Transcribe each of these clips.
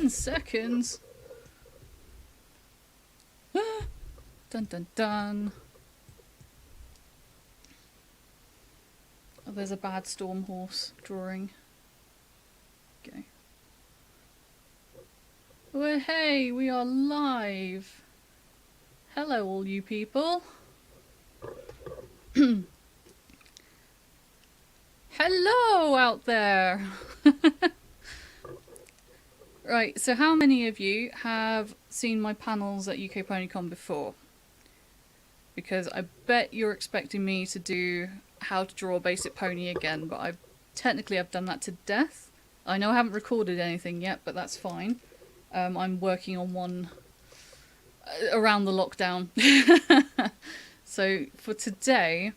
10 seconds. Dun dun dun. Oh, there's a bad storm horse drawing. Okay. Well, hey, we are live. Hello, all you people. Hello out there. Right, so how many of you have seen my panels at UK PonyCon before? Because I bet you're expecting me to do how to draw a basic pony again, but I've done that to death. I know I haven't recorded anything yet, but that's fine. I'm working on one around the lockdown. So for today,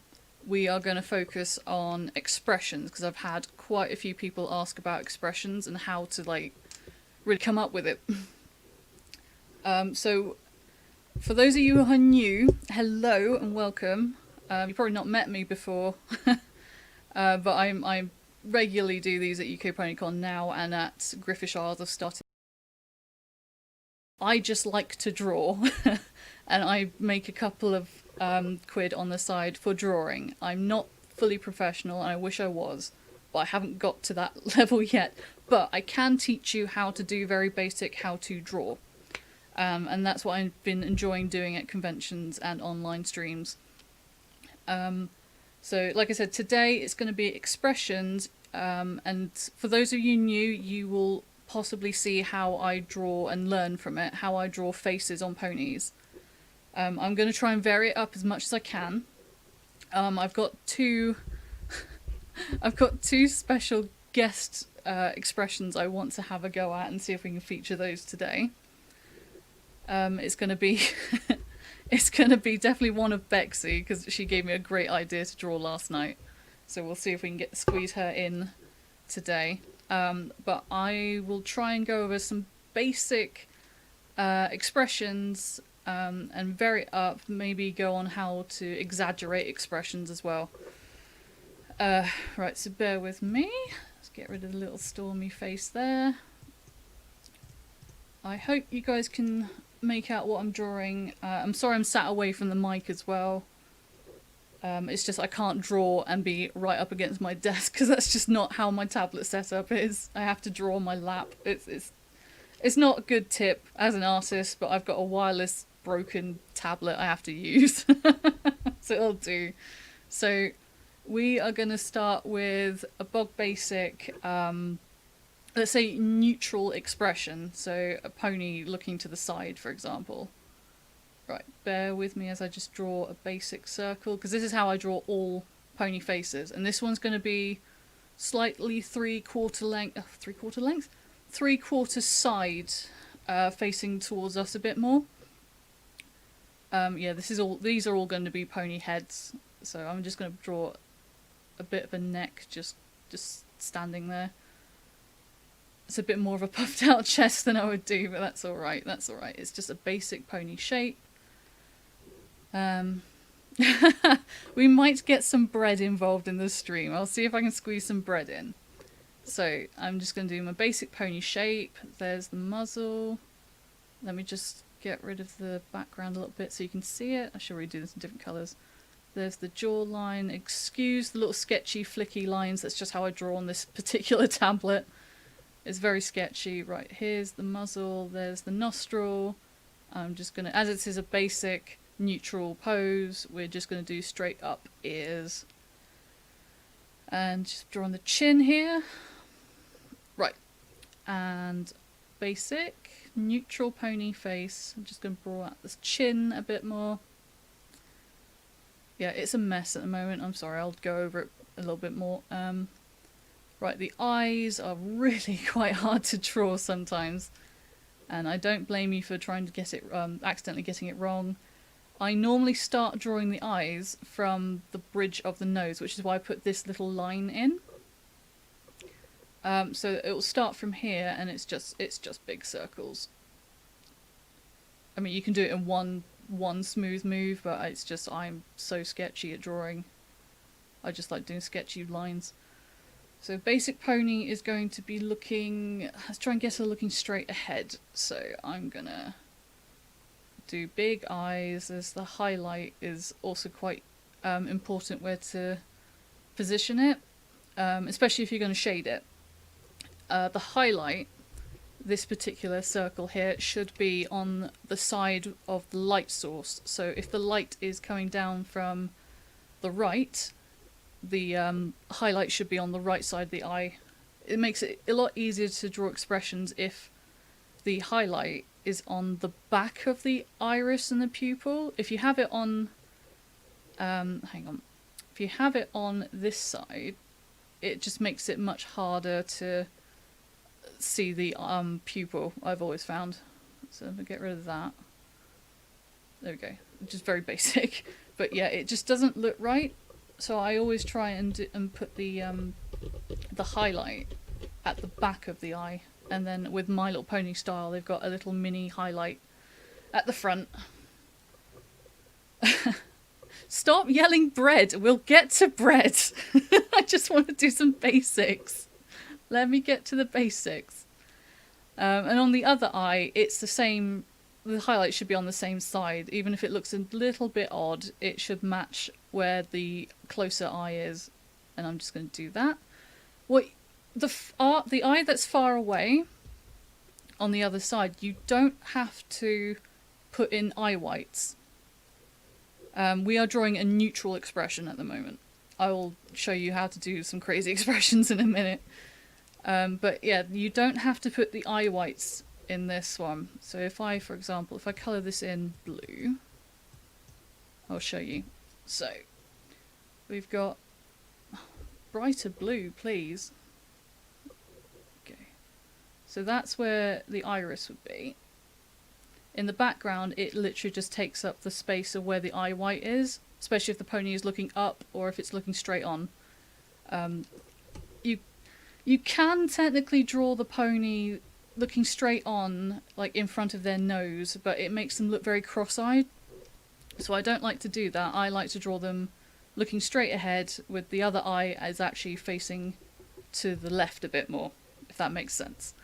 we are going to focus on expressions, because I've had quite a few people ask about expressions and how to like really come up with it. So for those of you who are new, hello and welcome. You've probably not met me before, but I regularly do these at UK PonyCon now, and at Griffish Isles I've started. I just like to draw, and I make a couple of quid on the side for drawing. I'm not fully professional, and I wish I was, but I haven't got to that level yet. But I can teach you how to do very basic how to draw. And that's what I've been enjoying doing at conventions and online streams. So like I said, today it's going to be expressions, and for those of you new, you will possibly see how I draw and learn from it, how I draw faces on ponies. I'm going to try and vary it up as much as I can. I've got two special guest expressions I want to have a go at and see if we can feature those today. It's going to be it's going to be definitely one of Bexy, because she gave me a great idea to draw last night. So we'll see if we can squeeze her in today. But I will try and go over some basic expressions and vary it up, maybe go on how to exaggerate expressions as well. Right, so bear with me. Let's get rid of the little stormy face there. I hope you guys can make out what I'm drawing. I'm sorry I'm sat away from the mic as well. It's just I can't draw and be right up against my desk, because that's just not how my tablet setup is. I have to draw on my lap. It's not a good tip as an artist, but I've got a wireless broken tablet I have to use. So it'll do. So we are going to start with a bog basic, let's say neutral expression. So a pony looking to the side, for example. Right, bear with me as I just draw a basic circle, because this is how I draw all pony faces. And this one's going to be slightly three-quarter side, facing towards us a bit more. Yeah, these are all going to be pony heads. So I'm just going to draw a bit of a neck just standing there. It's a bit more of a puffed out chest than I would do, but that's alright, that's alright. It's just a basic pony shape. We might get some bread involved in the stream. I'll see if I can squeeze some bread in. So I'm just going to do my basic pony shape. There's the muzzle. Let me just get rid of the background a little bit so you can see it. I should redo this in different colours. There's the jawline. Excuse the little sketchy flicky lines. That's just how I draw on this particular tablet. It's very sketchy. Right, here's the muzzle. There's the nostril. I'm just going to, as it is a basic neutral pose, we're just going to do straight up ears. And just draw on the chin here. Right. And basic neutral pony face. I'm just going to draw out this chin a bit more. Yeah, it's a mess at the moment. I'm sorry, I'll go over it a little bit more. Right, the eyes are really quite hard to draw sometimes. And I don't blame you for trying to get it, accidentally getting it wrong. I normally start drawing the eyes from the bridge of the nose, which is why I put this little line in. So it will start from here, and it's just big circles. I mean, you can do it in one smooth move, but it's just I'm so sketchy at drawing. I just like doing sketchy lines. So basic pony is going to be looking, let's try and get her looking straight ahead. So I'm gonna do big eyes, as the highlight is also quite important where to position it, especially if you're going to shade it. The highlight, this particular circle here, should be on the side of the light source. So if the light is coming down from the right, the highlight should be on the right side of the eye. It makes it a lot easier to draw expressions if the highlight is on the back of the iris and the pupil. If you have it on, hang on, if you have it on this side, it just makes it much harder to see the pupil, I've always found. So I'm gonna get rid of that. There we go. Just very basic. But yeah, it just doesn't look right. So I always try and put the highlight at the back of the eye. And then with My Little Pony style, they've got a little mini highlight at the front. Stop yelling bread. We'll get to bread. I just want to do some basics. Let me get to the basics. And on the other eye, it's the same. The highlight should be on the same side. Even if it looks a little bit odd, it should match where the closer eye is. And I'm just going to do that. The eye that's far away on the other side, you don't have to put in eye whites. We are drawing a neutral expression at the moment. I will show you how to do some crazy expressions in a minute. But yeah, you don't have to put the eye whites in this one. So if I, for example, if I colour this in blue, I'll show you. So we've got brighter blue, please. Okay, so that's where the iris would be. In the background, it literally just takes up the space of where the eye white is, especially if the pony is looking up or if it's looking straight on. You can technically draw the pony looking straight on, like in front of their nose, but it makes them look very cross-eyed. So I don't like to do that. I like to draw them looking straight ahead with the other eye as actually facing to the left a bit more, if that makes sense.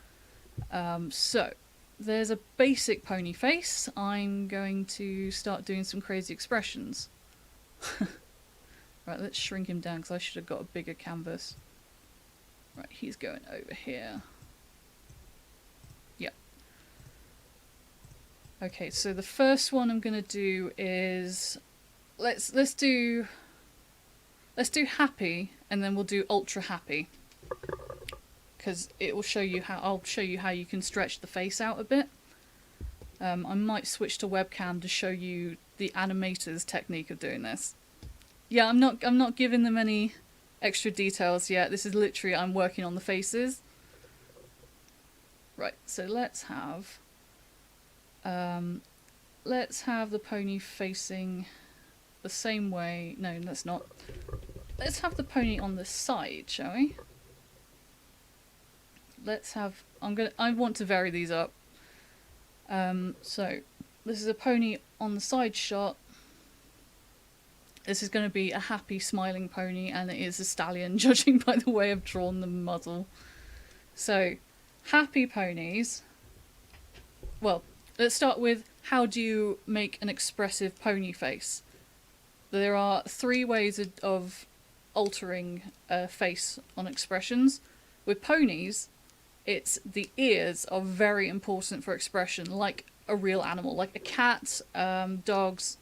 So there's a basic pony face. I'm going to start doing some crazy expressions. Right, let's shrink him down because I should have got a bigger canvas. Right, he's going over here. Yep. Okay, so the first one I'm gonna do is let's do happy, and then we'll do ultra happy, because it will show you how you can stretch the face out a bit. I might switch to webcam to show you the animator's technique of doing this. Yeah, I'm not giving them any extra details yet. This is literally, I'm working on the faces. Right, so let's have the pony facing the same way. No, let's not. Let's have the pony on the side, shall we? Let's have, I want to vary these up. So this is a pony on the side shot. This is going to be a happy, smiling pony, and it is a stallion, judging by the way I've drawn the muzzle. So, happy ponies. Well, let's start with, how do you make an expressive pony face? There are 3 ways of altering a face on expressions. With ponies, it's the ears are very important for expression, like a real animal, like a cat, dogs,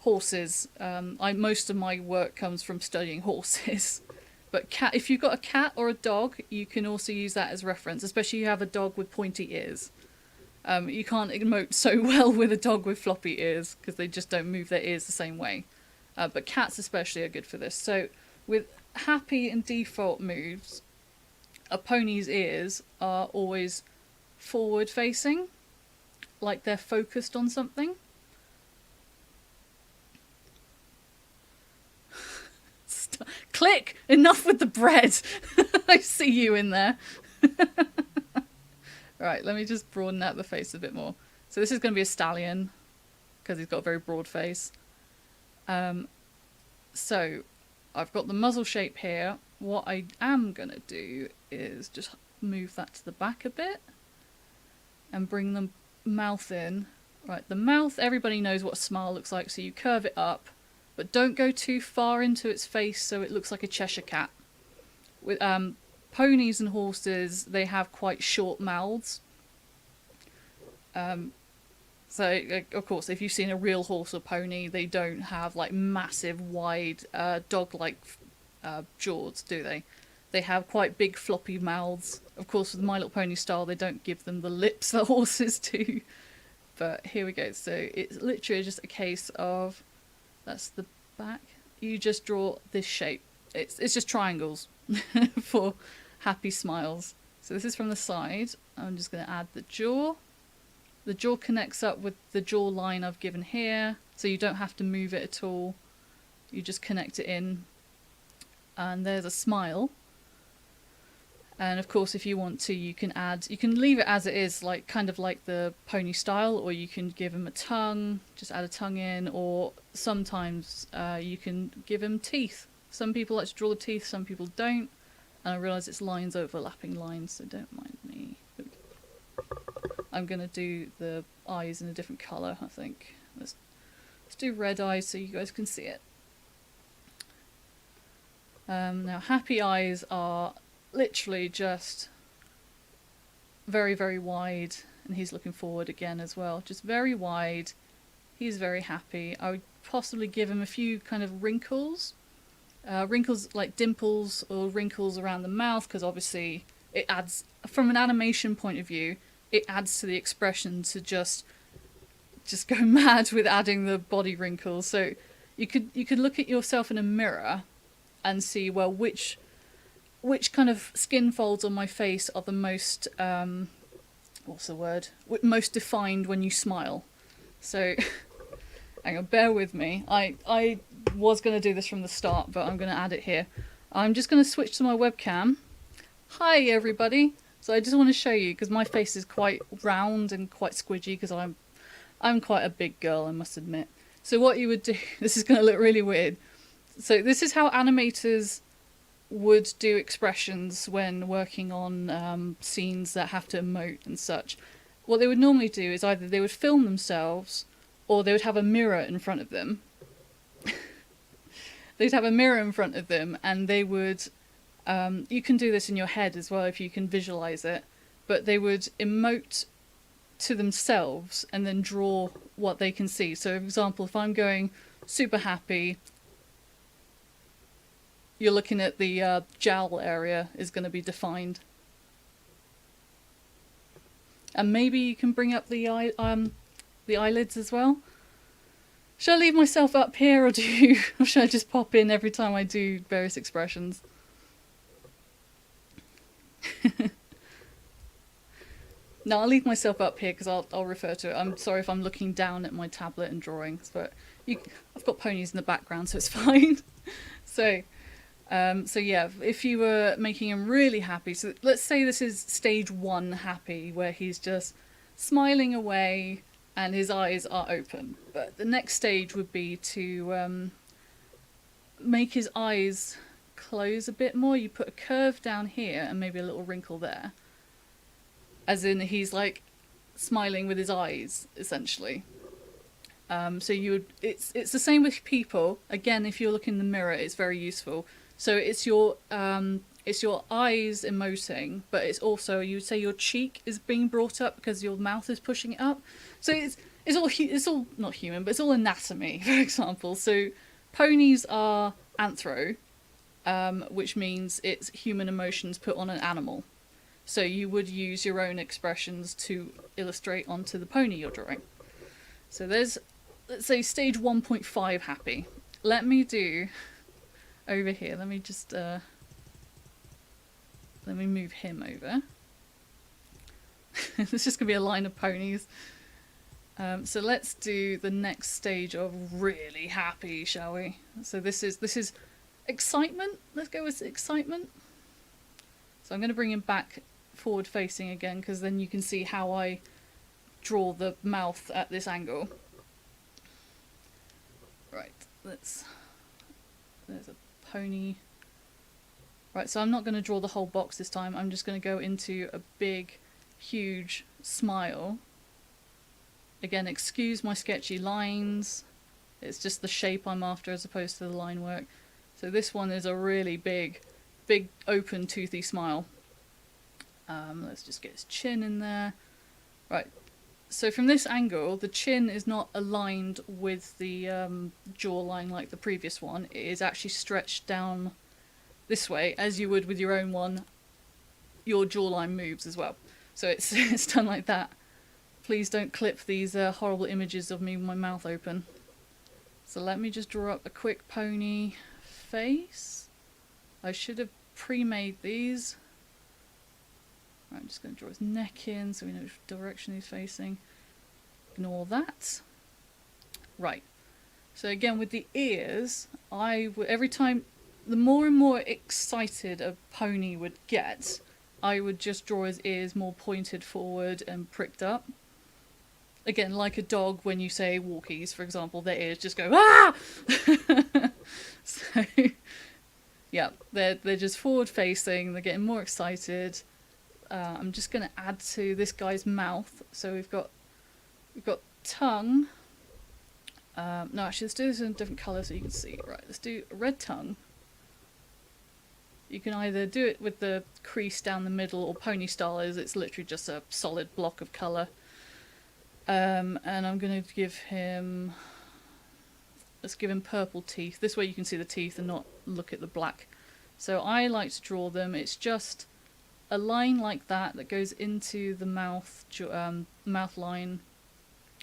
horses. Most of my work comes from studying horses. But if you've got a cat or a dog, you can also use that as reference, especially if you have a dog with pointy ears. You can't emote so well with a dog with floppy ears, because they just don't move their ears the same way. But cats especially are good for this. So with happy and default moves, a pony's ears are always forward facing, like they're focused on something. Click! Enough with the bread! I see you in there. Right, let me just broaden out the face a bit more. So this is going to be a stallion, because he's got a very broad face. So I've got the muzzle shape here. what I am going to do is just move that to the back a bit and bring the mouth in. Right, the mouth, everybody knows what a smile looks like, so you curve it up, but don't go too far into its face so it looks like a Cheshire cat. With ponies and horses, they have quite short mouths. So, of course, if you've seen a real horse or pony, they don't have like massive, wide, dog-like jaws, do they? They have quite big, floppy mouths. Of course, with My Little Pony style, they don't give them the lips that horses do. But here we go. So it's literally just a case of, that's the back. You just draw this shape. It's just triangles for happy smiles. So this is from the side. I'm just going to add the jaw. The jaw connects up with the jaw line I've given here, so you don't have to move it at all. You just connect it in. And there's a smile. And of course, if you want to, you can leave it as it is, like kind of like the pony style, or you can give him a tongue, just add a tongue in, or sometimes you can give him teeth. Some people like to draw the teeth, some people don't. And I realise it's lines overlapping lines, so don't mind me. I'm going to do the eyes in a different colour, I think. Let's do red eyes so you guys can see it. Now, happy eyes are literally just very, very wide, and he's looking forward again as well. Just very wide. He's very happy. I would possibly give him a few kind of wrinkles. Wrinkles like dimples or wrinkles around the mouth, because obviously it adds, from an animation point of view, it adds to the expression to just go mad with adding the body wrinkles. So you could look at yourself in a mirror and see, well, which kind of skin folds on my face are the most what's the word? Most defined when you smile. So hang on, bear with me. I was going to do this from the start, but I'm going to add it here. I'm just going to switch to my webcam. Hi everybody. So I just want to show you, because my face is quite round and quite squidgy, because I'm quite a big girl, I must admit. So what you would do, this is going to look really weird. So this is how animators would do expressions when working on scenes that have to emote and such. What they would normally do is either they would film themselves, or they would have a mirror in front of them. They'd have a mirror in front of them, and they would... you can do this in your head as well if you can visualize it, but they would emote to themselves and then draw what they can see. So for example, if I'm going super happy, you're looking at the jowl area is going to be defined. And maybe you can bring up the eyelids as well. Should I leave myself up here, or or should I just pop in every time I do various expressions? No, I'll leave myself up here because I'll refer to it. I'm sorry if I'm looking down at my tablet and drawings, but I've got ponies in the background, so it's fine. So yeah, if you were making him really happy, so let's say this is stage 1 happy, where he's just smiling away and his eyes are open. But the next stage would be to make his eyes close a bit more. You put a curve down here and maybe a little wrinkle there, as in he's like smiling with his eyes, essentially. So it's the same with people. Again, if you're looking in the mirror, it's very useful. So it's your eyes emoting, but it's also, you would say your cheek is being brought up because your mouth is pushing it up. So it's all not human, but it's all anatomy, for example. So ponies are anthro, which means it's human emotions put on an animal. So you would use your own expressions to illustrate onto the pony you're drawing. So there's, let's say, stage 1.5 happy. Let me do over here. Let me just let me move him over. There's just gonna be a line of ponies. So let's do the next stage of really happy, shall we? So this is excitement. Let's go with excitement. So I'm going to bring him back forward facing again, because then you can see how I draw the mouth at this angle. Right, there's a pony Right, so I'm not going to draw the whole box this time. I'm just going to go into a big, huge smile. Again, excuse my sketchy lines. It's just the shape I'm after as opposed to the line work. So this one is a really big, open, toothy smile. Let's just get his chin in there. Right, so from this angle, the chin is not aligned with the jawline like the previous one. It is actually stretched down this way, as you would with your own one. Your jawline moves as well. So it's, it's done like that. Please don't clip these horrible images of me with my mouth open. So let me just draw up a quick pony face. I should have pre-made these. Right, I'm just going to draw his neck in so we know which direction he's facing. Ignore that. Right. So again, with the ears, every time, the more and more excited a pony would get, I would just draw his ears more pointed forward and pricked up. Again, like a dog, when you say walkies, for example, their ears just go, ah! So, yeah, they're just forward facing, they're getting more excited. I'm just going to add to this guy's mouth. So we've got tongue. No, actually, let's do this in a different colour so you can see. Right, let's do a red tongue. You can either do it with the crease down the middle, or pony style is it's literally just a solid block of colour. And I'm going to give him... Let's give him purple teeth. This way you can see the teeth and not look at the black. So I like to draw them. It's just a line like that goes into the mouth line.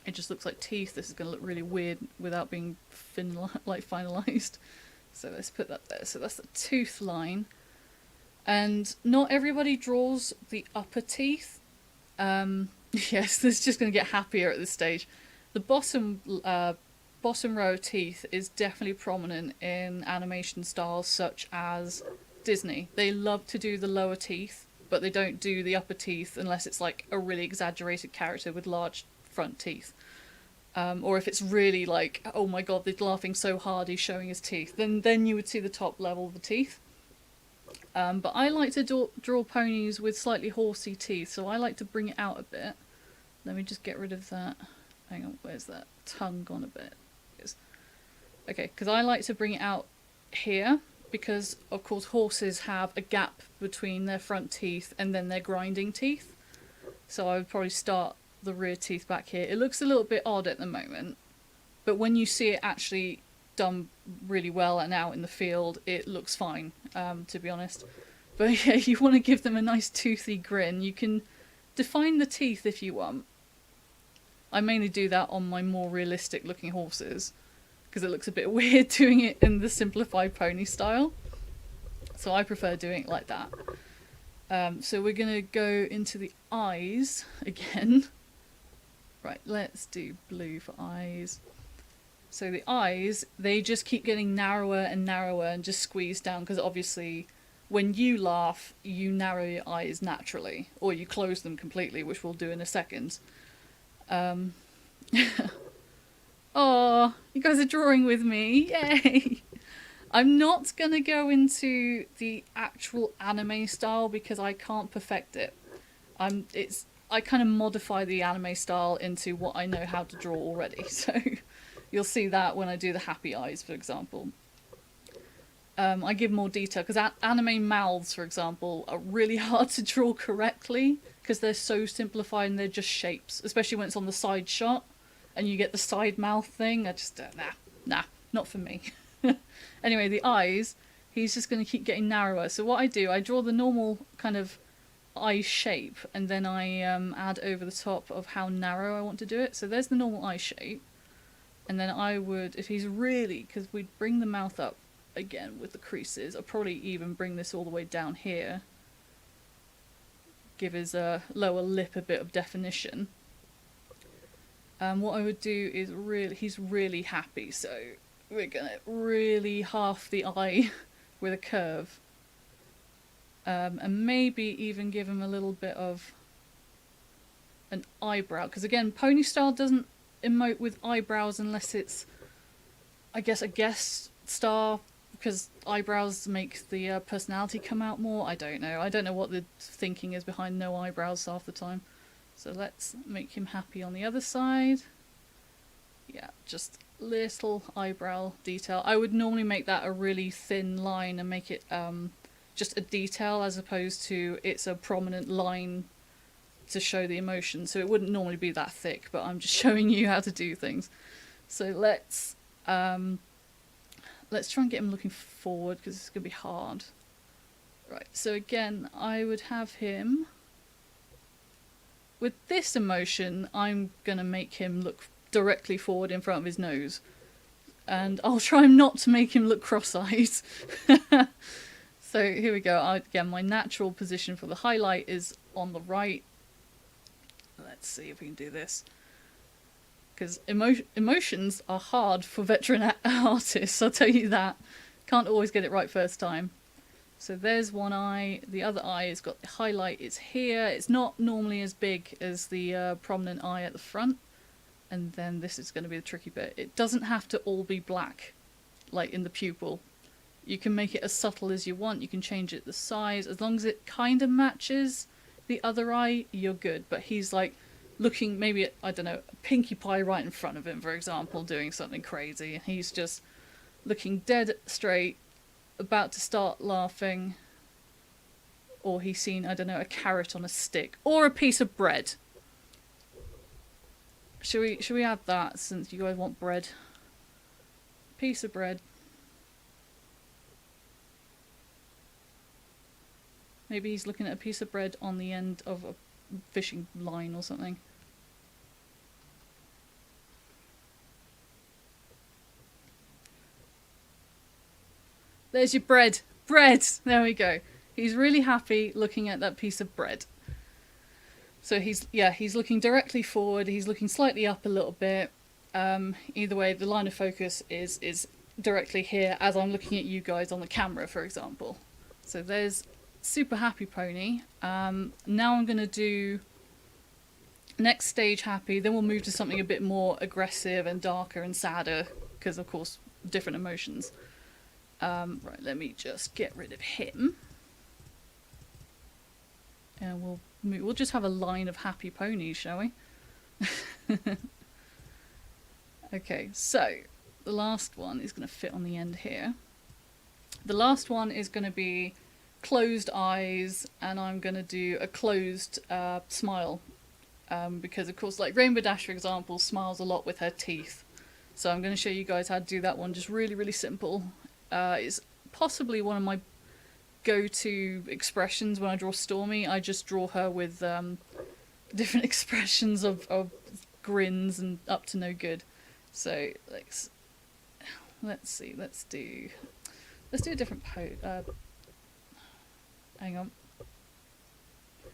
It just looks like teeth. This is going to look really weird without being finalised. So let's put that there. So that's the tooth line. And not everybody draws the upper teeth. Yes, this is just going to get happier at this stage. The bottom row of teeth is definitely prominent in animation styles such as Disney. They love to do the lower teeth, but they don't do the upper teeth unless it's like a really exaggerated character with large front teeth. Or if it's really like, oh my god, they're laughing so hard he's showing his teeth, then you would see the top level of the teeth. But I like to draw ponies with slightly horsey teeth, so I like to bring it out a bit. Let me just get rid of that. Hang on, where's that tongue gone a bit? Okay, because I like to bring it out here, because of course horses have a gap between their front teeth and then their grinding teeth. So I would probably start the rear teeth back here. It looks a little bit odd at the moment, but when you see it actually done really well and out in the field, it looks fine, to be honest. But yeah, you want to give them a nice toothy grin. You can define the teeth if you want. I mainly do that on my more realistic looking horses, because it looks a bit weird doing it in the simplified pony style. So I prefer doing it like that. So we're going to go into the eyes again. Right, let's do blue for eyes. So the eyes, they just keep getting narrower and narrower and just squeeze down, because obviously when you laugh, you narrow your eyes naturally, or you close them completely, which we'll do in a second. Oh, you guys are drawing with me, yay! I'm not going to go into the actual anime style because I can't perfect it. I kind of modify the anime style into what I know how to draw already, so you'll see that when I do the happy eyes, for example. I give more detail, because anime mouths, for example, are really hard to draw correctly, because they're so simplified and they're just shapes, especially when it's on the side shot, and you get the side mouth thing. I just, nah, not for me. Anyway, the eyes, he's just going to keep getting narrower. So what I do, I draw the normal kind of eye shape, and then I add over the top of how narrow I want to do it. So there's the normal eye shape. And then I would, if he's really, because we'd bring the mouth up again with the creases, I'll probably even bring this all the way down here. Give his lower lip a bit of definition. What I would do is he's really happy, so we're going to really half the eye with a curve. And maybe even give him a little bit of an eyebrow, because again, pony style doesn't emote with eyebrows unless it's, I guess, a guest star because eyebrows make the personality come out more. I don't know. I don't know what the thinking is behind no eyebrows half the time. So let's make him happy on the other side. Yeah, just little eyebrow detail. I would normally make that a really thin line and make it just a detail as opposed to it's a prominent line to show the emotion. So it wouldn't normally be that thick, but I'm just showing you how to do things. So let's try and get him looking forward because it's going to be hard. Right, so again, I would have him... With this emotion, I'm going to make him look directly forward in front of his nose. And I'll try not to make him look cross-eyed. So here we go. Again, my natural position for the highlight is on the right. Let's see if we can do this. Because emotions are hard for veteran artists, I'll tell you that. Can't always get it right first time. So there's one eye. The other eye has got the highlight. It's here. It's not normally as big as the prominent eye at the front. And then this is going to be the tricky bit. It doesn't have to all be black, like in the pupil. You can make it as subtle as you want. You can change it the size. As long as it kind of matches the other eye, you're good. But he's like looking maybe at, I don't know, a Pinkie Pie right in front of him, for example, doing something crazy. And he's just looking dead straight, about to start laughing. Or he's seen, I don't know, a carrot on a stick. Or a piece of bread. Should we add that since you guys want bread? Piece of bread. Maybe he's looking at a piece of bread on the end of a fishing line or something. There's your bread. Bread! There we go. He's really happy looking at that piece of bread. So he's looking directly forward. He's looking slightly up a little bit. Either way, the line of focus is directly here as I'm looking at you guys on the camera, for example. So there's super happy pony. Now I'm going to do next stage happy. Then we'll move to something a bit more aggressive and darker and sadder because, of course, different emotions. Right, let me just get rid of him. And we'll just have a line of happy ponies, shall we? Okay, so the last one is going to fit on the end here. The last one is going to be closed eyes, and I'm going to do a closed smile. Because, of course, like Rainbow Dash, for example, smiles a lot with her teeth. So I'm going to show you guys how to do that one, just really, really simple. It's possibly one of my go-to expressions when I draw Stormy. I just draw her with different expressions of grins and up to no good. So let's see, let's do a different pose. Hang on.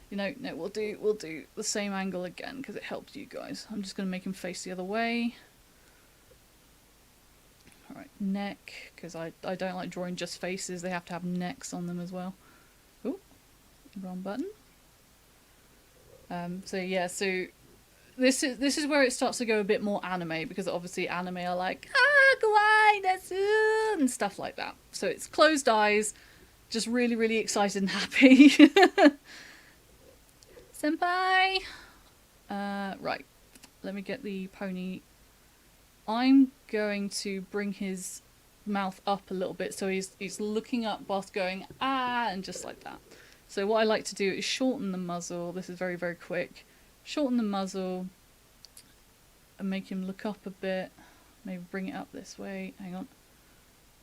You know, no, we'll do the same angle again because it helps you guys. I'm just going to make him face the other way. Alright, neck, because I don't like drawing just faces, they have to have necks on them as well. Ooh, wrong button. So yeah, so this is where it starts to go a bit more anime, because obviously anime are like, kawaii desu, and stuff like that. So it's closed eyes, just really, really excited and happy. Senpai! Right, let me get the pony. I'm going to bring his mouth up a little bit so he's looking up whilst going and just like that. So what I like to do is shorten the muzzle. This is very, very quick. Shorten the muzzle and make him look up a bit. Maybe bring it up this way. Hang on.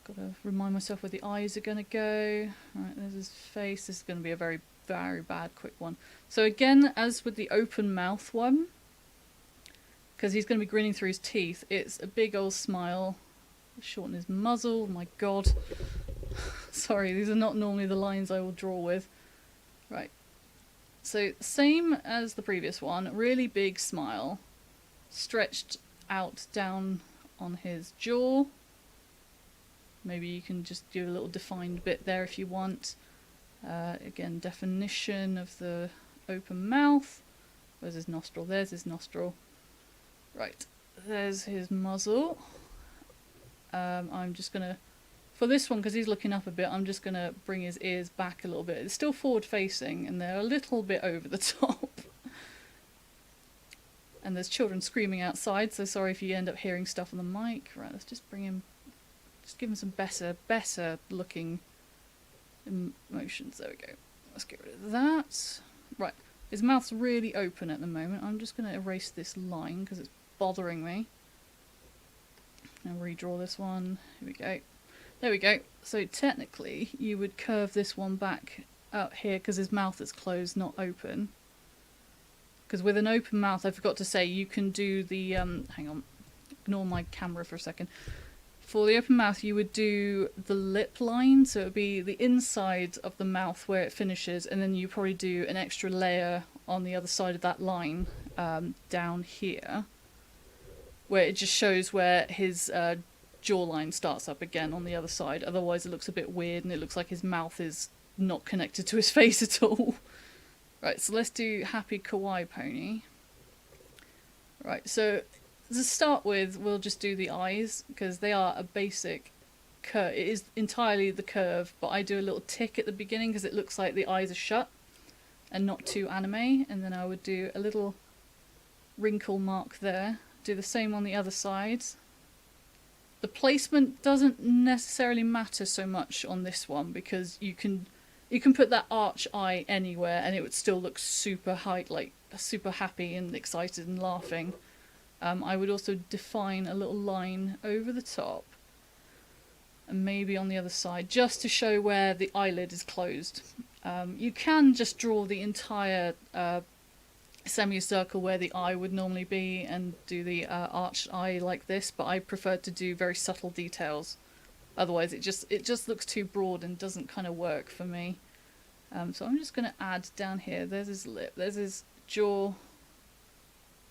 Gotta remind myself where the eyes are gonna go. Right, there's his face. This is gonna be a very, very bad quick one. So again, as with the open mouth one, because he's going to be grinning through his teeth, it's a big old smile. Shorten his muzzle, my god. Sorry, these are not normally the lines I will draw with. Right. So, same as the previous one, really big smile. Stretched out down on his jaw. Maybe you can just do a little defined bit there if you want. Again, definition of the open mouth. Where's his nostril? There's his nostril. Right, there's his muzzle. I'm just going to For this one, because he's looking up a bit, I'm just going to bring his ears back a little bit. It's still forward facing and they're a little bit over the top. And there's children screaming outside, so sorry if you end up hearing stuff on the mic. Right, let's just bring him, just give him some better looking emotions. There we go. Let's get rid of that. Right, his mouth's really open at the moment. I'm just going to erase this line because it's bothering me. And redraw this one. Here we go. There we go. So technically you would curve this one back out here because his mouth is closed, not open. Because with an open mouth, I forgot to say, you can do the, hang on, ignore my camera for a second. For the open mouth, you would do the lip line, so it would be the inside of the mouth where it finishes, and then you probably do an extra layer on the other side of that line, down here, where it just shows where his jawline starts up again on the other side. Otherwise it looks a bit weird and it looks like his mouth is not connected to his face at all. Right, so let's do Happy Kawaii Pony. Right, so to start with, we'll just do the eyes, because they are a basic curve. It is entirely the curve, but I do a little tick at the beginning because it looks like the eyes are shut and not too anime, and then I would do a little wrinkle mark there. Do the same on the other side. The placement doesn't necessarily matter so much on this one because you can put that arch eye anywhere and it would still look super high, like super happy and excited and laughing. I would also define a little line over the top and maybe on the other side just to show where the eyelid is closed. You can just draw the entire semicircle where the eye would normally be and do the arched eye like this, but I prefer to do very subtle details. Otherwise it just looks too broad and doesn't kind of work for me. So I'm just going to add down here, there's his lip, there's his jaw,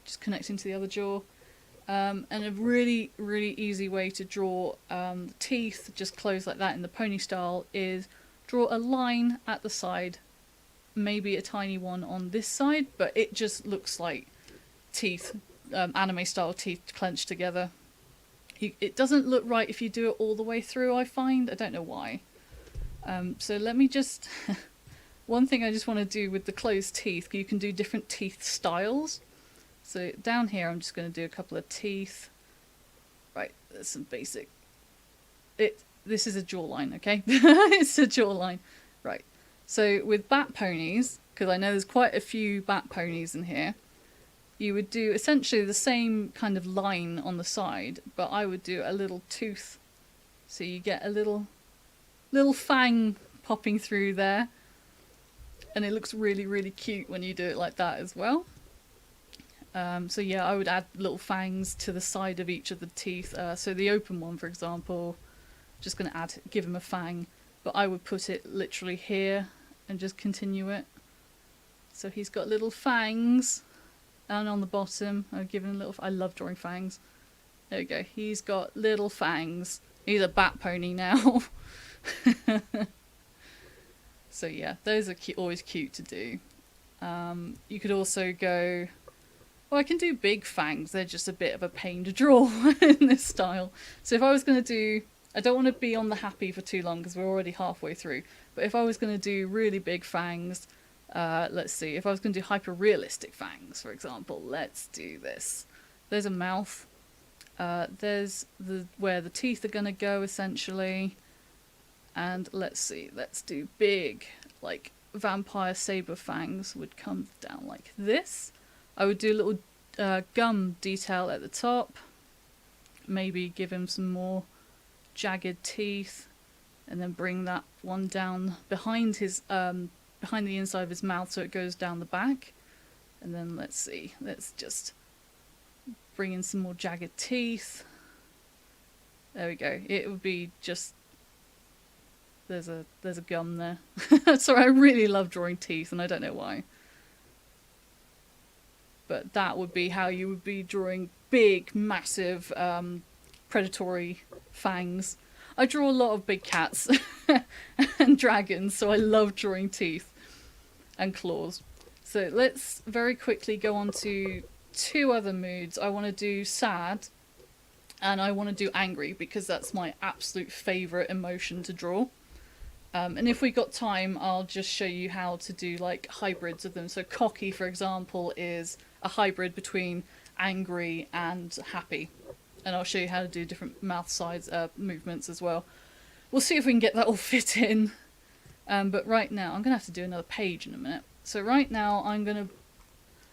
just connecting to the other jaw. And a really easy way to draw the teeth, just close like that in the pony style, is draw a line at the side, maybe a tiny one on this side, but it just looks like teeth, anime style teeth clenched together. It doesn't look right if you do it all the way through, I find. I don't know why. So let me just... One thing I just want to do with the closed teeth, you can do different teeth styles. So down here I'm just going to do a couple of teeth. Right, there's some basic... This is a jawline, okay? It's a jawline. Right. So with bat ponies, because I know there's quite a few bat ponies in here, you would do essentially the same kind of line on the side, but I would do a little tooth. So you get a little fang popping through there. And it looks really cute when you do it like that as well. So yeah, I would add little fangs to the side of each of the teeth. So the open one, for example, just going to give him a fang. But I would put it literally here and just continue it. So he's got little fangs. And on the bottom, I've given a little... I love drawing fangs. There we go. He's got little fangs. He's a bat pony now. So yeah, those are always cute to do. You could also go... Well, I can do big fangs. They're just a bit of a pain to draw in this style. So if I was going to do... I don't want to be on the happy for too long because we're already halfway through. But if I was going to do really big fangs... let's see, if I was going to do hyper-realistic fangs, for example, let's do this. There's a mouth. There's where the teeth are going to go, essentially. And let's see, let's do big, like, vampire saber fangs would come down like this. I would do a little gum detail at the top. Maybe give him some more jagged teeth. And then bring that one down behind his... behind the inside of his mouth so it goes down the back. And then let's see, let's just bring in some more jagged teeth. There we go. It would be just... There's a gum there. Sorry, I really love drawing teeth and I don't know why. But that would be how you would be drawing big, massive, predatory fangs. I draw a lot of big cats and dragons, so I love drawing teeth and claws. So let's very quickly go on to two other moods. I want to do sad And I want to do angry because that's my absolute favourite emotion to draw. And if we got time, I'll just show you how to do like hybrids of them. So cocky, for example, is a hybrid between angry and happy. And I'll show you how to do different mouth sides movements as well. We'll see if we can get that all fit in. But right now, I'm going to have to do another page in a minute. So right now,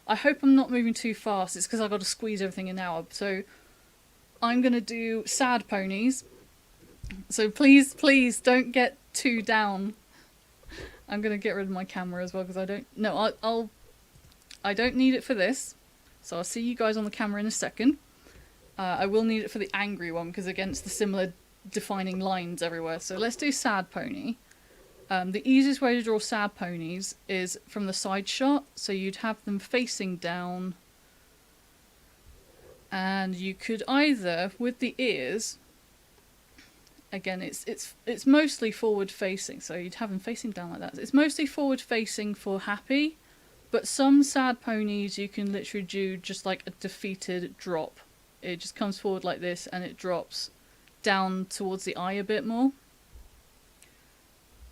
I hope I'm not moving too fast. It's because I've got to squeeze everything in now. So I'm going to do sad ponies. So please, please don't get too down. I'm going to get rid of my camera as well because I don't need it for this. So I'll see you guys on the camera in a second. I will need it for the angry one because again it's the similar defining lines everywhere. So let's do sad pony. The easiest way to draw sad ponies is from the side shot. So you'd have them facing down. And you could either, with the ears, again, it's mostly forward facing, so you'd have them facing down like that. It's mostly forward facing for happy, but some sad ponies you can literally do just like a defeated drop. It just comes forward like this and it drops down towards the eye a bit more.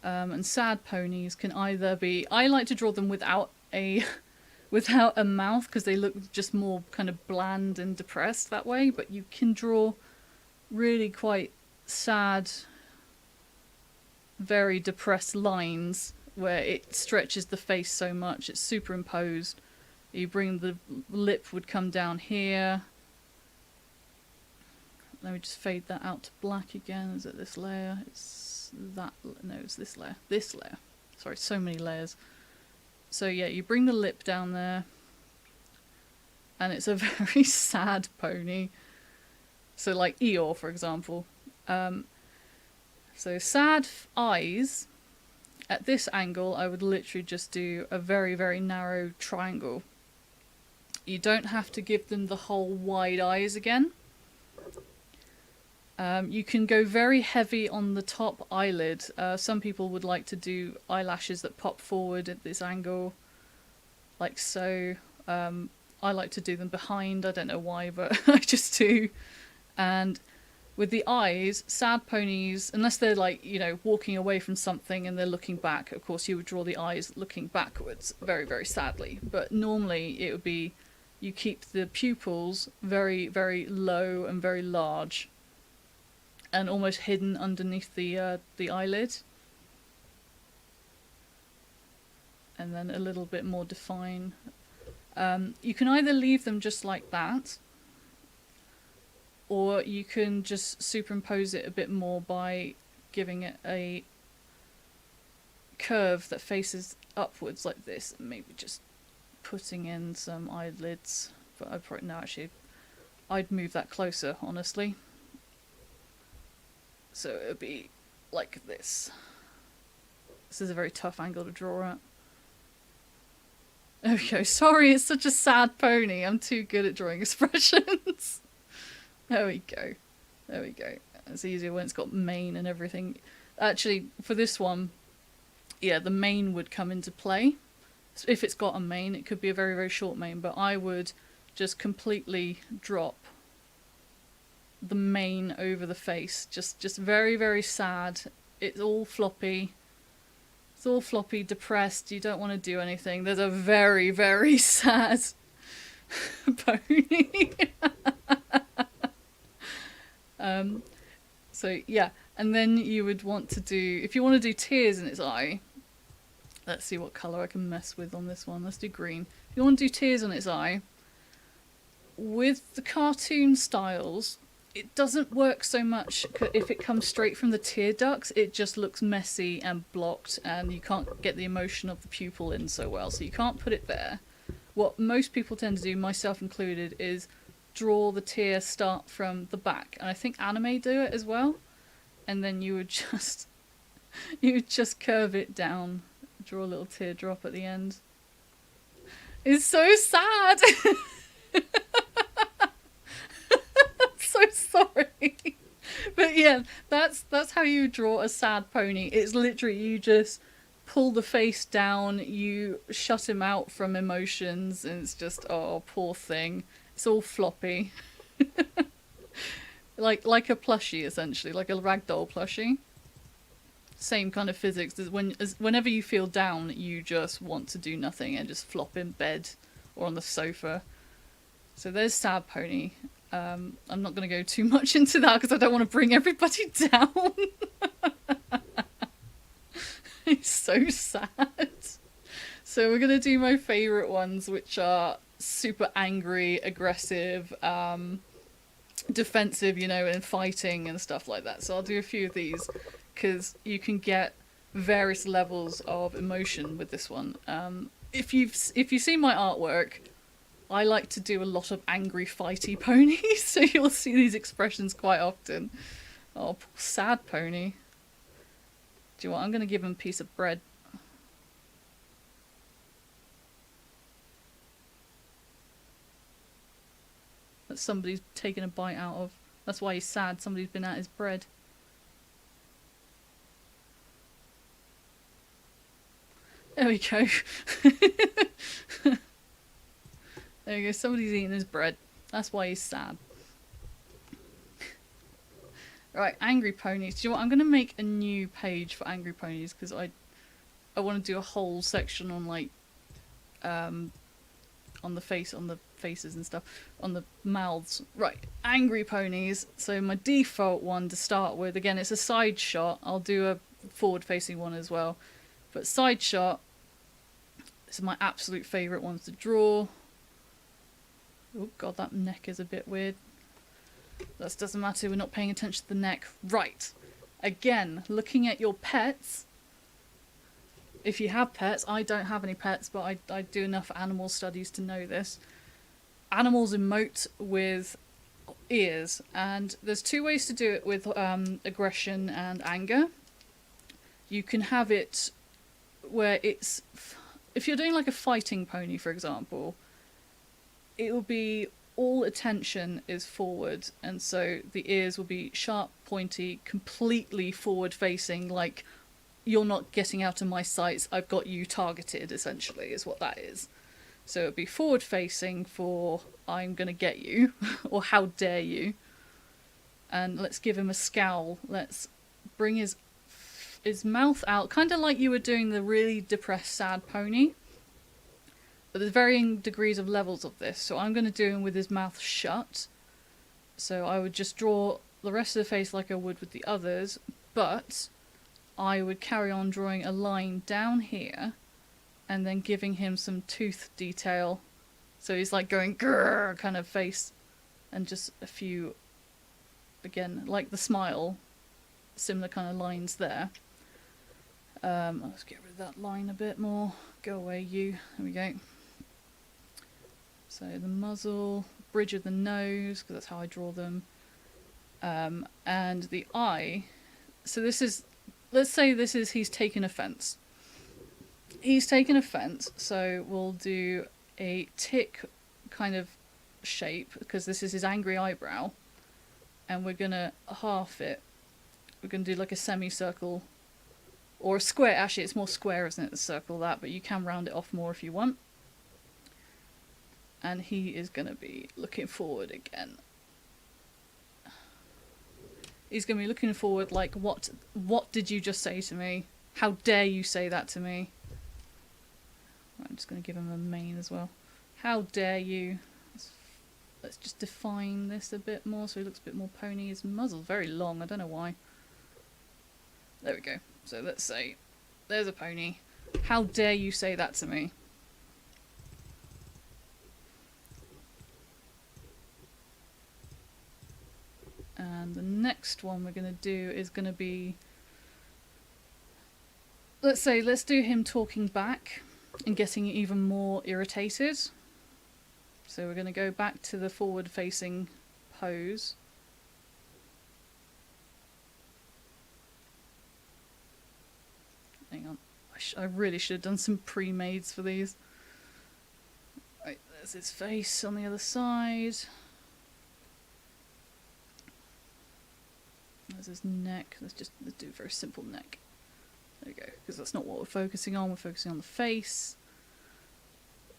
And sad ponies can either be, I like to draw them without a mouth because they look just more kind of bland and depressed that way, but you can draw really quite sad, very depressed lines where it stretches the face so much it's superimposed. You bring the lip would come down here. Let me just fade that out to black again. Is it this layer? It's that, no, it's this layer. This layer. Sorry, so many layers. So yeah, you bring the lip down there and it's a very sad pony. So like Eeyore, for example. So sad eyes, at this angle I would literally just do a very, very narrow triangle. You don't have to give them the whole wide eyes again. You can go very heavy on the top eyelid. Some people would like to do eyelashes that pop forward at this angle, like so. I like to do them behind, I don't know why, but I just do. And with the eyes, sad ponies, unless they're like, you know, walking away from something and they're looking back, of course you would draw the eyes looking backwards very, very sadly. But normally it would be, you keep the pupils very, very low and very large and almost hidden underneath the eyelid. And then a little bit more defined. You can either leave them just like that, or you can just superimpose it a bit more by giving it a curve that faces upwards like this, and maybe just putting in some eyelids. But I'd probably, no, actually, I'd move that closer, honestly. So it would be like this. This is a very tough angle to draw at. There we go. Sorry, it's such a sad pony. I'm too good at drawing expressions. There we go. There we go. It's easier when it's got mane and everything. Actually, for this one, yeah, the mane would come into play. So if it's got a mane, it could be a very, very short mane, but I would just completely drop the mane over the face. Just very, very sad. It's all floppy. It's all floppy, depressed. You don't want to do anything. There's a very, very sad pony. So yeah, and then you would want to do, if you want to do tears in its eye, let's see what colour I can mess with on this one. Let's do green. If you want to do tears on its eye, with the cartoon styles, it doesn't work so much if it comes straight from the tear ducts. It just looks messy and blocked and you can't get the emotion of the pupil in so well, so you can't put it there. What most people tend to do, myself included, is draw the tear start from the back, and I think anime do it as well, and then you would just curve it down, draw a little teardrop at the end. It's so sad. So sorry. But yeah, that's how you draw a sad pony. It's literally, you just pull the face down, you shut him out from emotions, and it's just, oh, poor thing. It's all floppy. like a plushie essentially, like a ragdoll plushie. Same kind of physics as whenever you feel down, you just want to do nothing and just flop in bed or on the sofa. So there's Sad Pony. I'm not going to go too much into that because I don't want to bring everybody down. He's so sad. So we're going to do my favourite ones, which are super angry, aggressive, defensive, you know, and fighting and stuff like that. So I'll do a few of these because you can get various levels of emotion with this one. If you've seen my artwork, I like to do a lot of angry, fighty ponies, so you'll see these expressions quite often. Oh, poor sad pony. Do you know what? I'm going to give him a piece of bread. That somebody's taken a bite out of. That's why he's sad. Somebody's been at his bread. There we go. There we go. Somebody's eating his bread. That's why he's sad. Right, angry ponies. Do you know what? I'm going to make a new page for angry ponies because I want to do a whole section on like on the faces and stuff, on the mouths. Right, angry ponies. So my default one to start with, again, it's a side shot. I'll do a forward facing one as well, but side shot, this is my absolute favourite ones to draw. Oh god, that neck is a bit weird. That doesn't matter, we're not paying attention to the neck. Right, again, looking at your pets. If you have pets, I don't have any pets, but I do enough animal studies to know this. Animals emote with ears, and there's two ways to do it with aggression and anger. You can have it where it's, if you're doing like a fighting pony, for example, it will be all attention is forward, and so the ears will be sharp, pointy, completely forward facing, like you're not getting out of my sights, I've got you targeted, essentially, is what that is. So it'd be forward facing for I'm gonna get you, or how dare you. And let's give him a scowl. Let's bring his mouth out, kind of like you were doing the really depressed sad pony. But there's varying degrees of levels of this, so I'm going to do him with his mouth shut. So I would just draw the rest of the face like I would with the others, but I would carry on drawing a line down here and then giving him some tooth detail. So he's like going grrr kind of face, and just a few, again, like the smile, similar kind of lines there. Let's get rid of that line a bit more. Go away, you. There we go. So the muzzle, bridge of the nose, because that's how I draw them. And the eye. So this is, let's say this is, he's taken offence. He's taken offence, so we'll do a tick kind of shape, because this is his angry eyebrow. And we're going to half it. We're going to do like a semicircle, or a square. Actually, it's more square, isn't it, the circle that, but you can round it off more if you want. And he is going to be looking forward again. He's going to be looking forward like, what did you just say to me? How dare you say that to me? Right, I'm just going to give him a mane as well. How dare you? Let's just define this a bit more so he looks a bit more pony. His muzzle's very long, I don't know why. There we go. So let's say, there's a pony. How dare you say that to me? And the next one we're going to do is going to be, let's do him talking back and getting even more irritated. So we're going to go back to the forward facing pose. Hang on, I really should have done some pre-mades for these. Right, there's his face on the other side. There's his neck. Let's do a very simple neck. There we go, because that's not what we're focusing on. We're focusing on the face.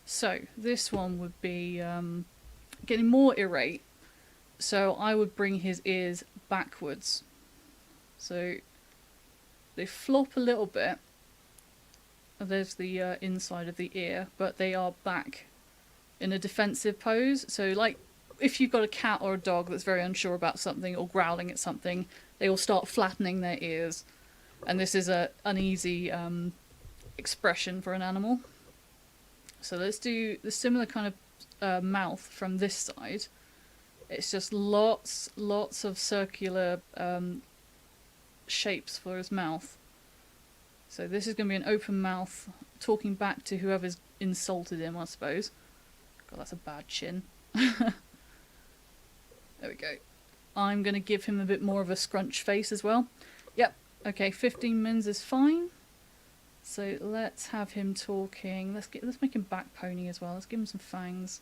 So this one would be getting more irate. So I would bring his ears backwards. So they flop a little bit. There's the inside of the ear, but they are back in a defensive pose. So like if you've got a cat or a dog that's very unsure about something or growling at something, they will start flattening their ears. And this is a uneasy expression for an animal. So let's do the similar kind of mouth from this side. It's just lots of circular shapes for his mouth. So this is going to be an open mouth, talking back to whoever's insulted him, I suppose. God, that's a bad chin. There we go. I'm going to give him a bit more of a scrunch face as well. Yep, okay, 15 mins is fine. So let's have him talking. Let's make him back pony as well. Let's give him some fangs.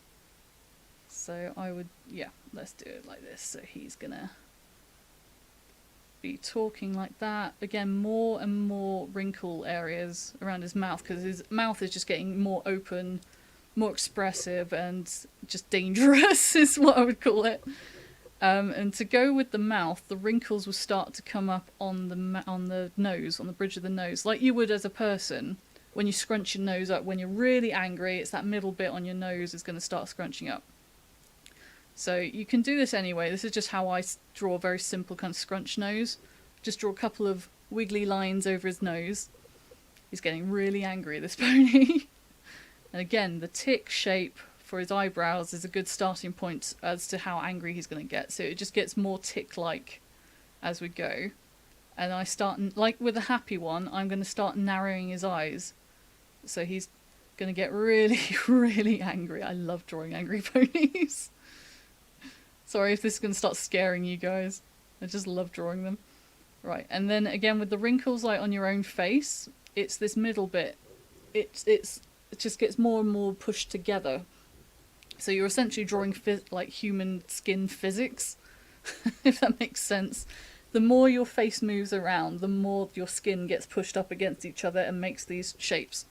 So I would, yeah, let's do it like this. So he's going to be talking like that. Again, more and more wrinkle areas around his mouth, because his mouth is just getting more open, more expressive, and just dangerous is what I would call it. And to go with the mouth, the wrinkles will start to come up on the nose, on the bridge of the nose, like you would as a person when you scrunch your nose up. When you're really angry, it's that middle bit on your nose is going to start scrunching up. So you can do this anyway. This is just how I draw a very simple kind of scrunch nose. Just draw a couple of wiggly lines over his nose. He's getting really angry, this pony. And again, the tick shape for his eyebrows is a good starting point as to how angry he's going to get. So it just gets more tick-like as we go. And I start, like with a happy one, I'm going to start narrowing his eyes. So he's going to get really, really angry. I love drawing angry ponies. Sorry if this is going to start scaring you guys. I just love drawing them. Right, and then again with the wrinkles like on your own face, it's this middle bit. It just gets more and more pushed together. So you're essentially drawing like human skin physics, if that makes sense. The more your face moves around, the more your skin gets pushed up against each other and makes these shapes.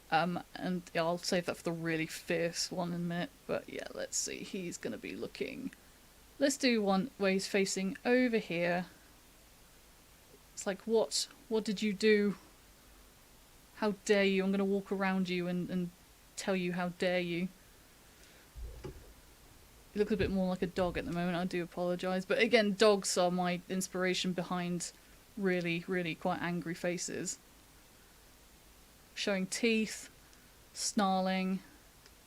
And yeah, I'll save that for the really fierce one in a minute. But yeah, let's see. He's going to be looking... Let's do one where he's facing over here. It's like, what did you do? How dare you? I'm going to walk around you and tell you how dare you. He looks a bit more like a dog at the moment. I do apologise. But again, dogs are my inspiration behind really, really quite angry faces. Showing teeth, snarling.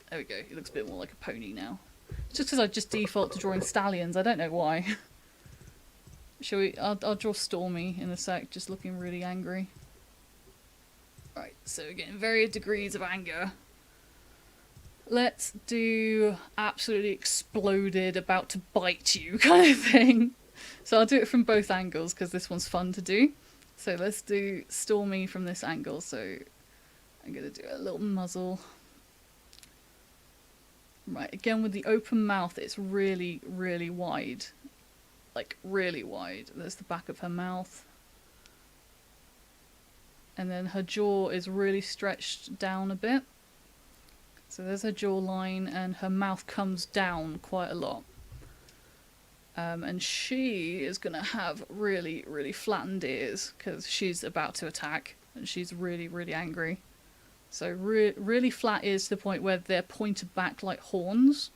There we go. He looks a bit more like a pony now. Just because I just default to drawing stallions. I don't know why. Shall we? I'll draw Stormy in a sec, just looking really angry. Right, so again, various degrees of anger. Let's do absolutely exploded, about to bite you kind of thing. So I'll do it from both angles because this one's fun to do. So let's do Stormy from this angle. So I'm going to do a little muzzle. Right, again with the open mouth, it's really, really wide. Like, really wide. There's the back of her mouth. And then her jaw is really stretched down a bit. So there's her jawline, and her mouth comes down quite a lot. And she is going to have really, really flattened ears, because she's about to attack, and she's really, really angry. So really flat ears to the point where they're pointed back like horns.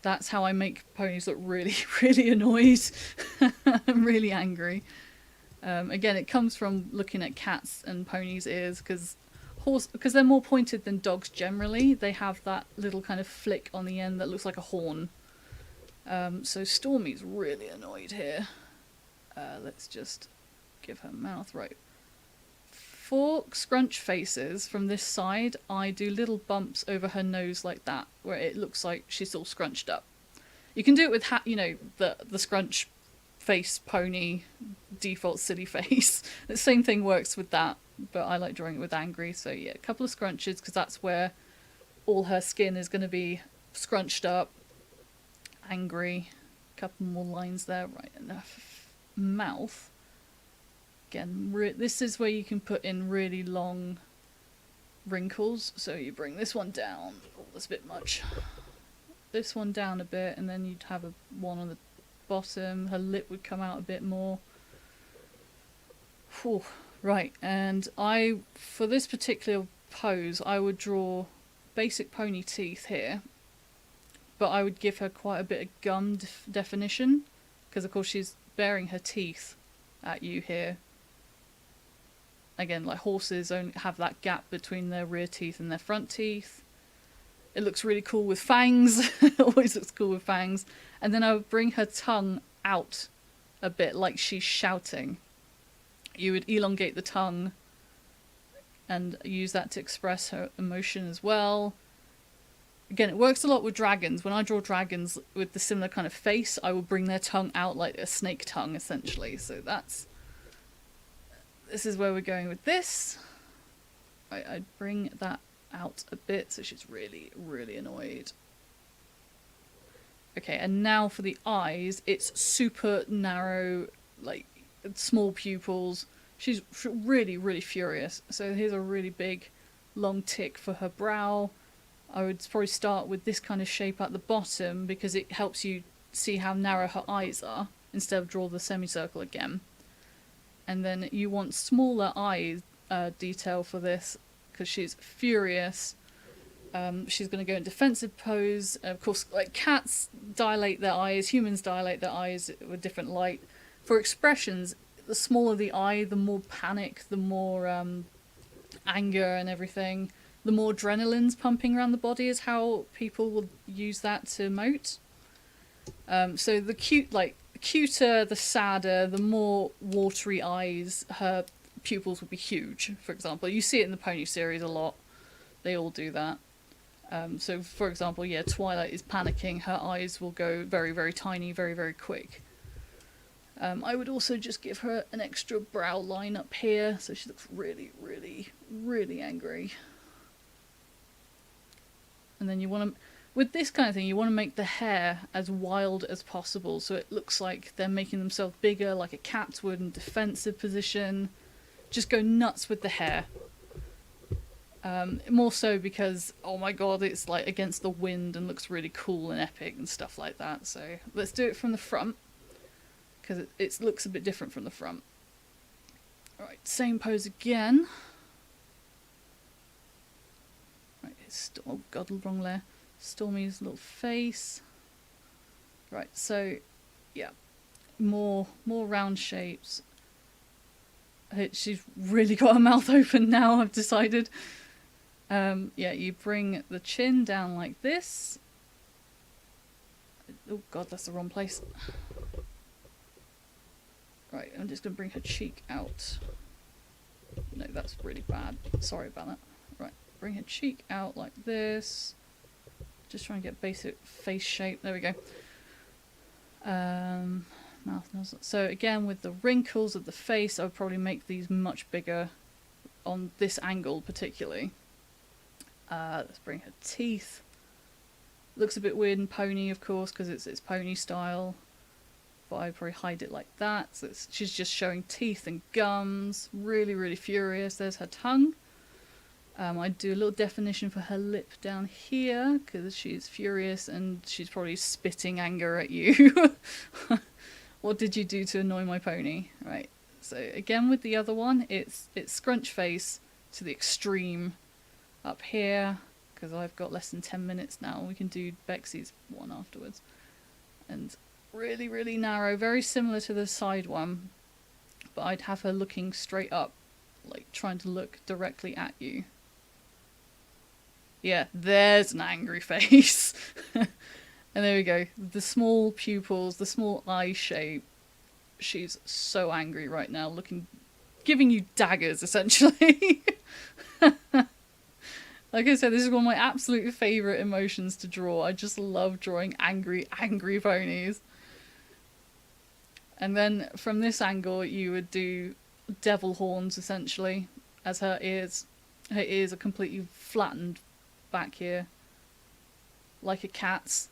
That's how I make ponies look really, really annoyed and really angry. Again, it comes from looking at cats and ponies' ears, because they're more pointed than dogs generally. They have that little kind of flick on the end that looks like a horn. So Stormy's really annoyed here. Let's just give her mouth right. For scrunch faces from this side, I do little bumps over her nose like that, where it looks like she's all scrunched up. You can do it with the scrunch face pony default silly face. The same thing works with that, but I like drawing it with angry. So yeah, a couple of scrunches, because that's where all her skin is going to be scrunched up, angry. A couple more lines there, right? And the mouth. Again, this is where you can put in really long wrinkles. So you bring this one down. Oh, that's a bit much. this one down a bit, and then you'd have one on the bottom. Her lip would come out a bit more. Whew. Right, and for this particular pose, I would draw basic pony teeth here, but I would give her quite a bit of gum definition, because of course she's baring her teeth at you here. Again, like horses only have that gap between their rear teeth and their front teeth. It looks really cool with fangs. It always looks cool with fangs. And then I would bring her tongue out a bit, like she's shouting. You would elongate the tongue and use that to express her emotion as well. Again, it works a lot with dragons. When I draw dragons with the similar kind of face, I will bring their tongue out like a snake tongue, essentially. So this is where we're going with this. I'd bring that out a bit so she's really, really annoyed. Okay, and now for the eyes, it's super narrow, like small pupils. She's really, really furious. So here's a really big, long tick for her brow. I would probably start with this kind of shape at the bottom because it helps you see how narrow her eyes are instead of draw the semicircle again. And then you want smaller eye detail for this because she's furious. She's going to go in defensive pose. Of course, like cats dilate their eyes, humans dilate their eyes with different light. For expressions, the smaller the eye, the more panic, the more anger and everything. The more adrenaline's pumping around the body is how people will use that to emote. So the cuter, the sadder, the more watery eyes, her pupils would be huge, for example. You see it in the pony series a lot. They all do that. So, for example, yeah, Twilight is panicking. Her eyes will go very, very tiny, very, very quick. I would also just give her an extra brow line up here, so she looks really, really, really angry. And then you want to, with this kind of thing, you want to make the hair as wild as possible, so it looks like they're making themselves bigger, like a cat would in defensive position. Just go nuts with the hair. More so because, oh my god, it's like against the wind and looks really cool and epic and stuff like that. So let's do it from the front, because it looks a bit different from the front. Alright, same pose again. Right, oh god, wrong layer. Stormy's little face. Right, so yeah, more round shapes. She's really got her mouth open now, I've decided. Yeah, you bring the chin down like this. Oh god, that's the wrong place. Right, I'm just going to bring her cheek out. No, that's really bad. Sorry about that. Right, bring her cheek out like this. Just trying to get basic face shape. There we go. Mouth nozzle. So again, with the wrinkles of the face, I would probably make these much bigger on this angle particularly. Let's bring her teeth. Looks a bit weird in pony, of course, because it's pony style. But I'd probably hide it like that. So she's just showing teeth and gums. Really, really furious. There's her tongue. I'd do a little definition for her lip down here, because she's furious and she's probably spitting anger at you. What did you do to annoy my pony? Right. So again with the other one, it's scrunch face to the extreme up here, because I've got less than 10 minutes now. We can do Bexy's one afterwards. And really, really narrow, very similar to the side one, but I'd have her looking straight up, like trying to look directly at you. Yeah, there's an angry face. And there we go. The small pupils, the small eye shape. She's so angry right now, giving you daggers, essentially. Like I said, this is one of my absolute favourite emotions to draw. I just love drawing angry, angry ponies. And then from this angle, you would do devil horns, essentially, as her ears. Her ears are completely flattened back here, like a cat's.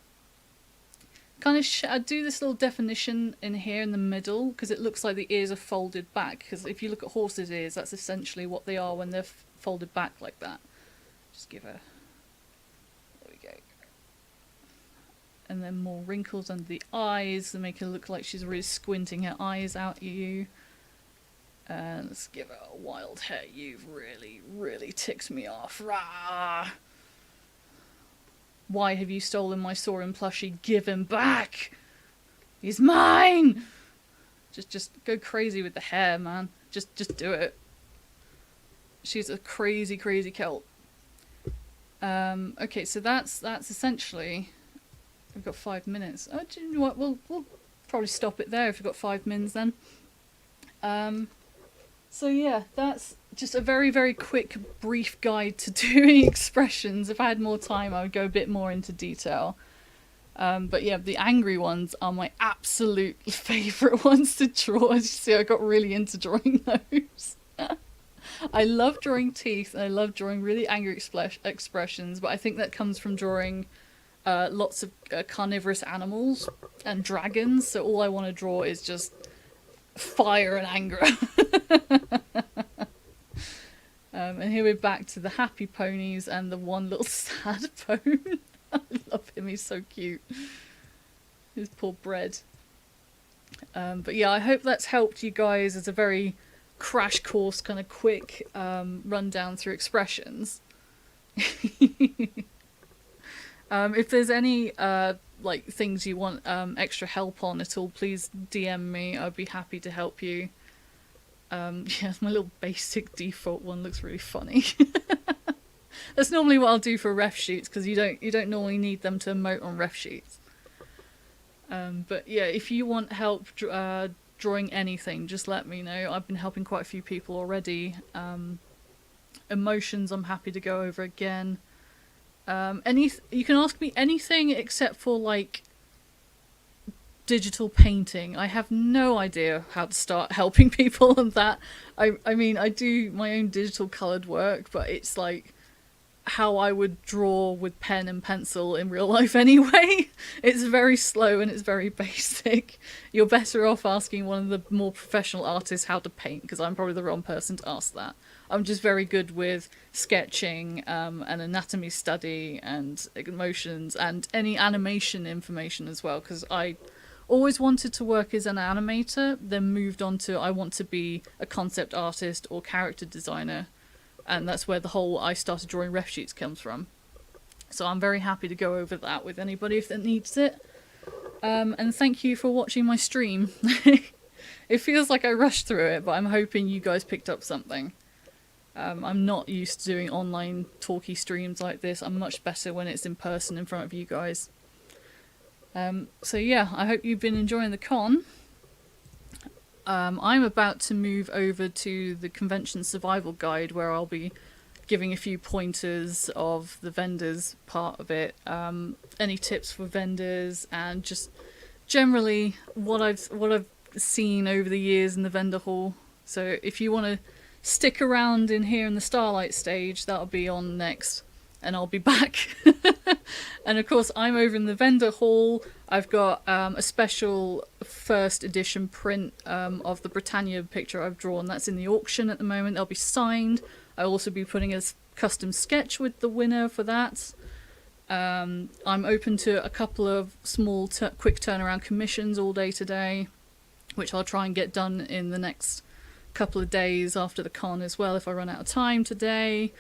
Kind of I do this little definition in here in the middle because it looks like the ears are folded back, because if you look at horses' ears, that's essentially what they are when they're folded back like that. Just give her, there we go. And then more wrinkles under the eyes to make her look like she's really squinting her eyes out at you. And let's give her a wild hair. You've really, really ticked me off. Rah! Why have you stolen my Soarin' plushie? Give him back! He's mine! Just go crazy with the hair, man. Just do it. She's a crazy, crazy Celt. Okay, so that's essentially... We've got 5 minutes. Oh, do you know what? We'll probably stop it there if we've got 5 minutes then. So yeah, that's just a very, very quick, brief guide to doing expressions. If I had more time, I would go a bit more into detail. But yeah, the angry ones are my absolute favourite ones to draw. As you see, I got really into drawing those. I love drawing teeth, and I love drawing really angry expressions, but I think that comes from drawing lots of carnivorous animals and dragons, so all I want to draw is just fire and anger. And here we're back to the happy ponies and the one little sad pone. I love him, he's so cute. His poor bread. But yeah, I hope that's helped you guys as a very crash course, kind of quick rundown through expressions. If there's any like things you want extra help on at all, please DM me. I'd be happy to help you. Yeah, my little basic default one looks really funny. That's normally what I'll do for ref sheets, because you don't normally need them to emote on ref sheets. But yeah, if you want help drawing anything, just let me know. I've been helping quite a few people already. Emotions, I'm happy to go over again. You can ask me anything except for like digital painting. I have no idea how to start helping people on that. I mean, I do my own digital coloured work, but it's like how I would draw with pen and pencil in real life anyway. It's very slow and it's very basic. You're better off asking one of the more professional artists how to paint, because I'm probably the wrong person to ask that. I'm just very good with sketching and anatomy study and emotions and any animation information as well, because I always wanted to work as an animator, then moved on to I want to be a concept artist or character designer, and that's where the whole I started drawing ref sheets comes from. So I'm very happy to go over that with anybody if that needs it. And thank you for watching my stream. It feels like I rushed through it, but I'm hoping you guys picked up something. I'm not used to doing online talky streams like this. I'm much better when it's in person in front of you guys. So yeah, I hope you've been enjoying the con. I'm about to move over to the convention survival guide, where I'll be giving a few pointers of the vendors part of it, any tips for vendors, and just generally what I've seen over the years in the vendor hall. So if you want to stick around in here in the Starlight stage, that'll be on next, and I'll be back. And of course, I'm over in the vendor hall. I've got a special first edition print of the Britannia picture I've drawn. That's in the auction at the moment. They'll be signed. I'll also be putting a custom sketch with the winner for that. I'm open to a couple of small quick turnaround commissions all day today, which I'll try and get done in the next couple of days after the con as well if I run out of time today.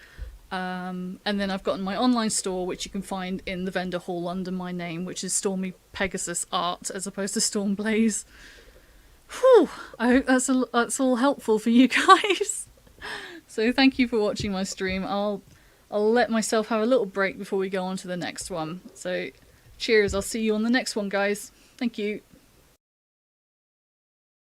And then I've got my online store, which you can find in the vendor hall under my name, which is Stormy Pegasus Art as opposed to StormBlaze. Whew, I hope that's all helpful for you guys. So thank you for watching my stream. I'll let myself have a little break before we go on to the next one. So cheers, I'll see you on the next one, guys. Thank you.